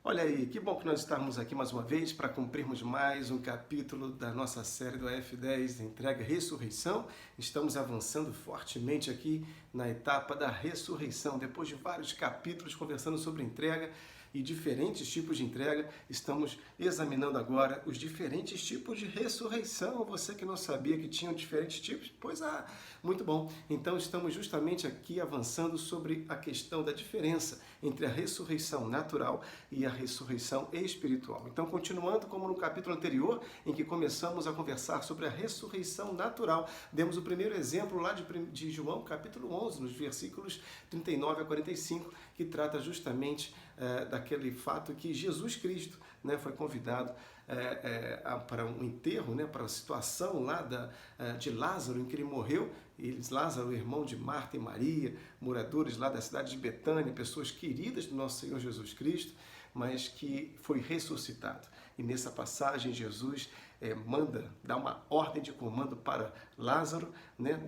Olha aí, que bom que nós estamos aqui mais uma vez para cumprirmos mais um capítulo da nossa série do F10, Entrega e Ressurreição. Estamos avançando fortemente aqui na etapa da ressurreição. Depois de vários capítulos conversando sobre entrega e diferentes tipos de entrega, estamos examinando agora os diferentes tipos de ressurreição. Você que não sabia que tinham diferentes tipos, pois muito bom. Então estamos justamente aqui avançando sobre a questão da diferença entre a ressurreição natural e a ressurreição espiritual. Então, continuando como no capítulo anterior, em que começamos a conversar sobre a ressurreição natural, demos o primeiro exemplo lá de João, capítulo 11, nos versículos 39 a 45, que trata justamente daquele fato que Jesus Cristo foi convidado para um enterro, para a situação lá de Lázaro, em que ele morreu. Lázaro, irmão de Marta e Maria, moradores lá da cidade de Betânia, pessoas queridas do nosso Senhor Jesus Cristo, mas que foi ressuscitado. E nessa passagem Jesus dá uma ordem de comando para Lázaro,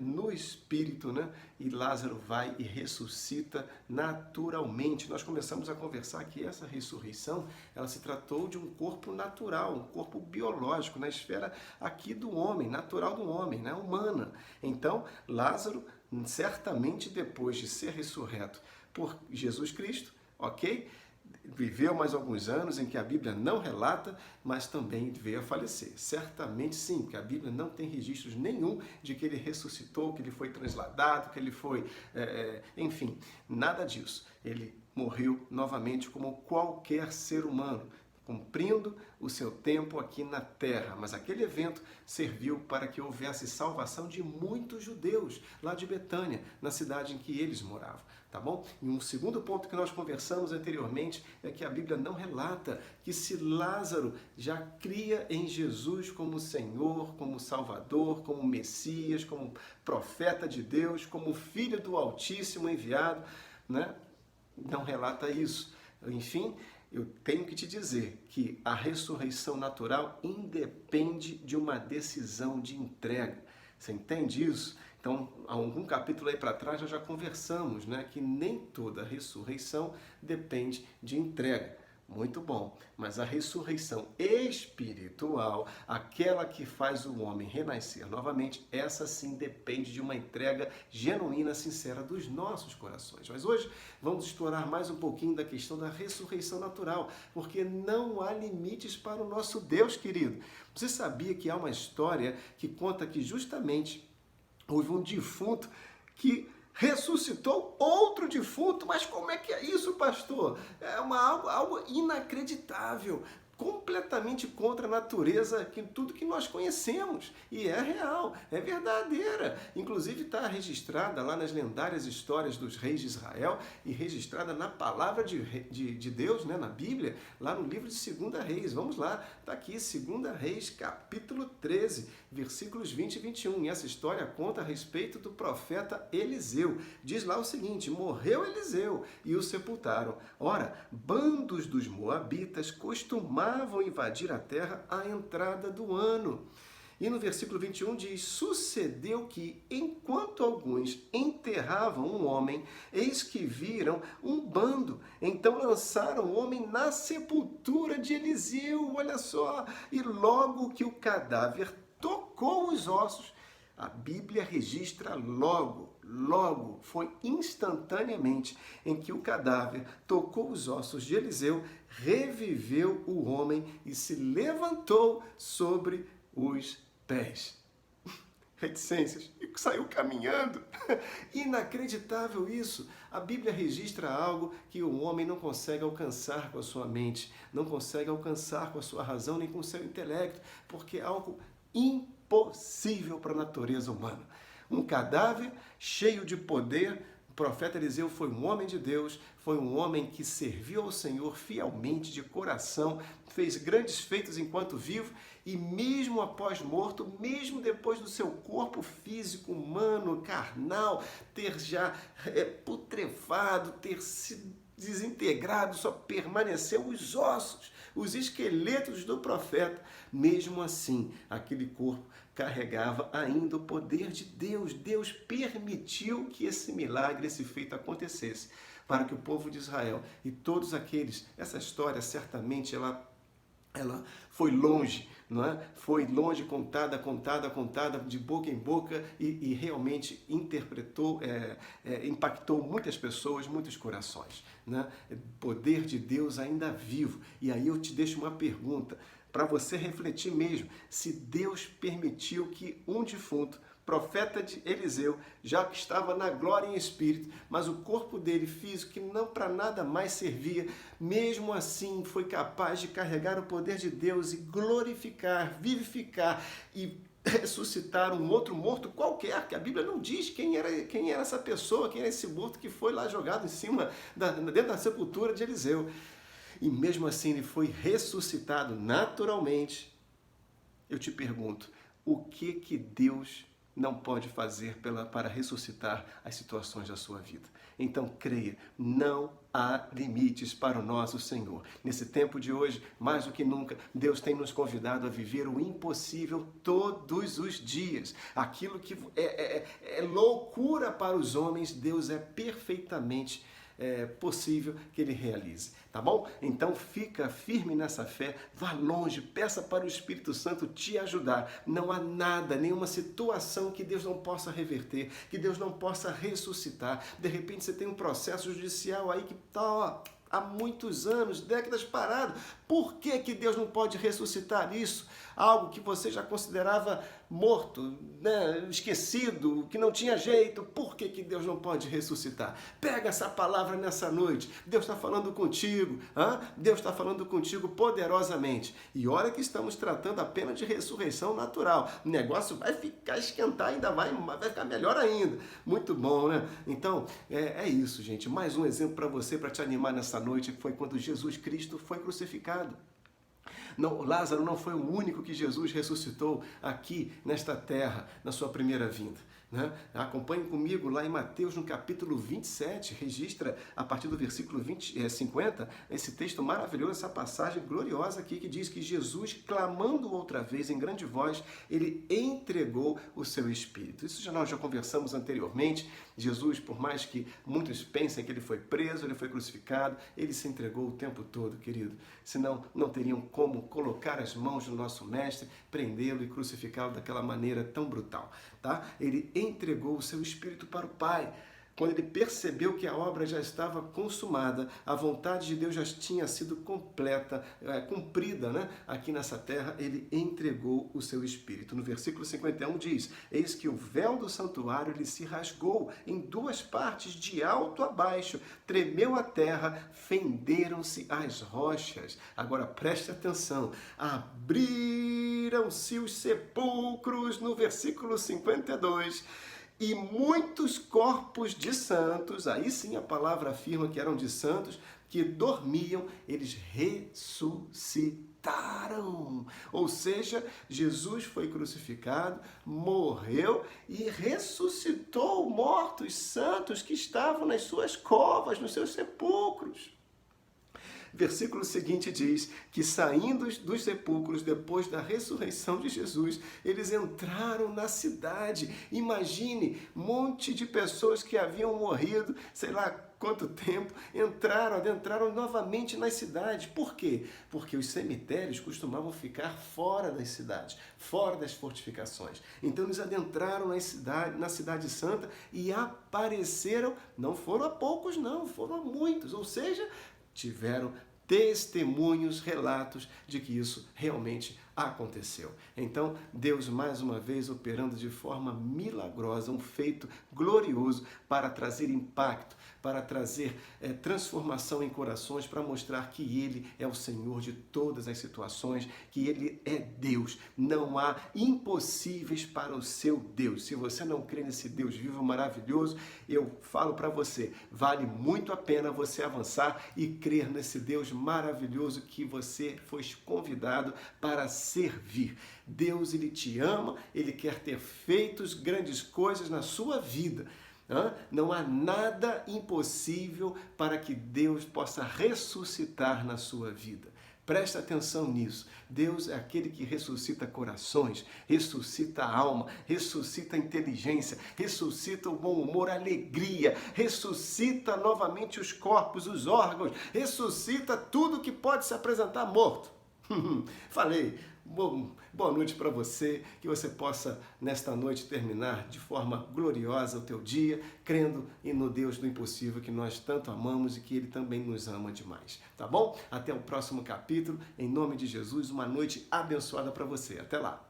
no espírito, e Lázaro vai e ressuscita naturalmente. Nós começamos a conversar que essa ressurreição, ela se tratou de um corpo natural, um corpo biológico, na esfera aqui do homem, natural do homem, humana. Então, Lázaro, certamente depois de ser ressurreto por Jesus Cristo, ok? Viveu mais alguns anos em que a Bíblia não relata, mas também veio a falecer. Certamente sim, porque a Bíblia não tem registros nenhum de que ele ressuscitou, que ele foi transladado, que ele foi... enfim, nada disso. Ele morreu novamente como qualquer ser humano, cumprindo o seu tempo aqui na terra. Mas aquele evento serviu para que houvesse salvação de muitos judeus lá de Betânia, na cidade em que eles moravam, tá bom? E um segundo ponto que nós conversamos anteriormente é que a Bíblia não relata que se Lázaro já cria em Jesus como Senhor, como Salvador, como Messias, como profeta de Deus, como Filho do Altíssimo enviado, não relata isso. Enfim, eu tenho que te dizer que a ressurreição natural independe de uma decisão de entrega. Você entende isso? Então, há algum capítulo aí para trás nós já conversamos, que nem toda ressurreição depende de entrega. Muito bom, mas a ressurreição espiritual, aquela que faz o homem renascer novamente, essa sim depende de uma entrega genuína, sincera dos nossos corações. Mas hoje vamos explorar mais um pouquinho da questão da ressurreição natural, porque não há limites para o nosso Deus, querido. Você sabia que há uma história que conta que justamente houve um defunto que ressuscitou outro defunto? Mas como é que é isso, pastor? É algo inacreditável, completamente contra a natureza, tudo que nós conhecemos. E é real, é verdadeira. Inclusive está registrada lá nas lendárias histórias dos reis de Israel e registrada na palavra de Deus, na Bíblia, lá no livro de 2 Reis. Vamos lá, está aqui 2 Reis, capítulo 13, versículos 20 e 21. E essa história conta a respeito do profeta Eliseu. Diz lá o seguinte: morreu Eliseu e o sepultaram. Ora, bandos dos moabitas costumavam invadir a terra à entrada do ano. E no versículo 21 diz: sucedeu que, enquanto alguns enterravam um homem, eis que viram um bando. Então lançaram o homem na sepultura de Eliseu, olha só. E logo que o cadáver tocou os ossos, a Bíblia registra logo, foi instantaneamente em que o cadáver tocou os ossos de Eliseu, reviveu o homem e se levantou sobre os pés. Reticências, e saiu caminhando. Inacreditável isso. A Bíblia registra algo que o homem não consegue alcançar com a sua mente, não consegue alcançar com a sua razão, nem com o seu intelecto, porque é algo impossível para a natureza humana. Um cadáver cheio de poder. O profeta Eliseu foi um homem de Deus, foi um homem que serviu ao Senhor fielmente, de coração, fez grandes feitos enquanto vivo, e mesmo após morto, mesmo depois do seu corpo físico, humano, carnal, ter já putrefado, ter se desintegrado, só permaneceu os ossos, os esqueletos do profeta. Mesmo assim, aquele corpo carregava ainda o poder de Deus. Deus permitiu que esse milagre, esse feito acontecesse. para que o povo de Israel e todos aqueles, essa história certamente ela foi longe, não é? Foi longe, contada, de boca em boca e realmente impactou muitas pessoas, muitos corações, né? Poder de Deus ainda vivo. E aí eu te deixo uma pergunta para você refletir mesmo. Se Deus permitiu que um defunto, profeta de Eliseu, já que estava na glória em espírito, mas o corpo dele físico, que não para nada mais servia, mesmo assim foi capaz de carregar o poder de Deus e glorificar, vivificar e ressuscitar um outro morto qualquer, que a Bíblia não diz quem era essa pessoa, quem era esse morto que foi lá jogado em cima, dentro da sepultura de Eliseu. E mesmo assim ele foi ressuscitado naturalmente. Eu te pergunto, o que Deus não pode fazer para ressuscitar as situações da sua vida? Então creia, não há limites para o nosso Senhor. Nesse tempo de hoje, mais do que nunca, Deus tem nos convidado a viver o impossível todos os dias. Aquilo que é loucura para os homens, Deus é perfeitamente possível que ele realize, tá bom? Então fica firme nessa fé, vá longe, peça para o Espírito Santo te ajudar. Não há nada, nenhuma situação que Deus não possa reverter, que Deus não possa ressuscitar. De repente você tem um processo judicial aí que está há muitos anos, décadas parado. Por que Deus não pode ressuscitar isso? Algo que você já considerava morto, né? Esquecido, que não tinha jeito. Por que Deus não pode ressuscitar? Pega essa palavra nessa noite. Deus está falando contigo. Deus está falando contigo poderosamente. E olha que estamos tratando apenas de ressurreição natural. O negócio vai ficar esquentar, ainda vai ficar melhor ainda. Muito bom, né? Então, é isso, gente. Mais um exemplo para você, para te animar nessa noite, que foi quando Jesus Cristo foi crucificado. Não, Lázaro não foi o único que Jesus ressuscitou aqui nesta terra, na sua primeira vinda, né? Acompanhe comigo lá em Mateus, no capítulo 27, registra a partir do versículo 50, esse texto maravilhoso, essa passagem gloriosa aqui que diz que Jesus, clamando outra vez em grande voz, ele entregou o seu Espírito. Isso nós já conversamos anteriormente. Jesus, por mais que muitos pensem que ele foi preso, ele foi crucificado, ele se entregou o tempo todo, querido. Senão, não teriam como colocar as mãos no nosso mestre, prendê-lo e crucificá-lo daquela maneira tão brutal, tá? Ele entregou o seu Espírito para o Pai. Quando ele percebeu que a obra já estava consumada, a vontade de Deus já tinha sido completa, cumprida, né? Aqui nessa terra, ele entregou o seu Espírito. No versículo 51 diz: eis que o véu do santuário ele se rasgou em duas partes, de alto a baixo, tremeu a terra, fenderam-se as rochas. Agora preste atenção, abriram-se os sepulcros, no versículo 52, e muitos corpos de santos, aí sim a palavra afirma que eram de santos, que dormiam, eles ressuscitaram. Ou seja, Jesus foi crucificado, morreu e ressuscitou mortos santos que estavam nas suas covas, nos seus sepulcros. Versículo seguinte diz que, saindo dos sepulcros depois da ressurreição de Jesus, eles entraram na cidade. Imagine, um monte de pessoas que haviam morrido, sei lá quanto tempo, adentraram novamente nas cidades. Por quê? Porque os cemitérios costumavam ficar fora das cidades, fora das fortificações. Então eles adentraram na cidade santa e apareceram, não foram a poucos não, foram a muitos, ou seja, tiveram testemunhos, relatos de que isso realmente aconteceu. Então, Deus mais uma vez operando de forma milagrosa, um feito glorioso para trazer impacto, para trazer transformação em corações, para mostrar que Ele é o Senhor de todas as situações, que Ele é Deus. Não há impossíveis para o seu Deus. Se você não crê nesse Deus vivo, maravilhoso, eu falo para você, vale muito a pena você avançar e crer nesse Deus maravilhoso que você foi convidado para servir. Deus, Ele te ama, Ele quer ter feito grandes coisas na sua vida. Não há nada impossível para que Deus possa ressuscitar na sua vida. Presta atenção nisso. Deus é aquele que ressuscita corações, ressuscita a alma, ressuscita a inteligência, ressuscita o bom humor, a alegria, ressuscita novamente os corpos, os órgãos, ressuscita tudo que pode se apresentar morto. Falei. Boa noite para você, que você possa nesta noite terminar de forma gloriosa o teu dia, crendo no Deus do impossível que nós tanto amamos e que Ele também nos ama demais, tá bom? Até o próximo capítulo, em nome de Jesus, uma noite abençoada para você. Até lá!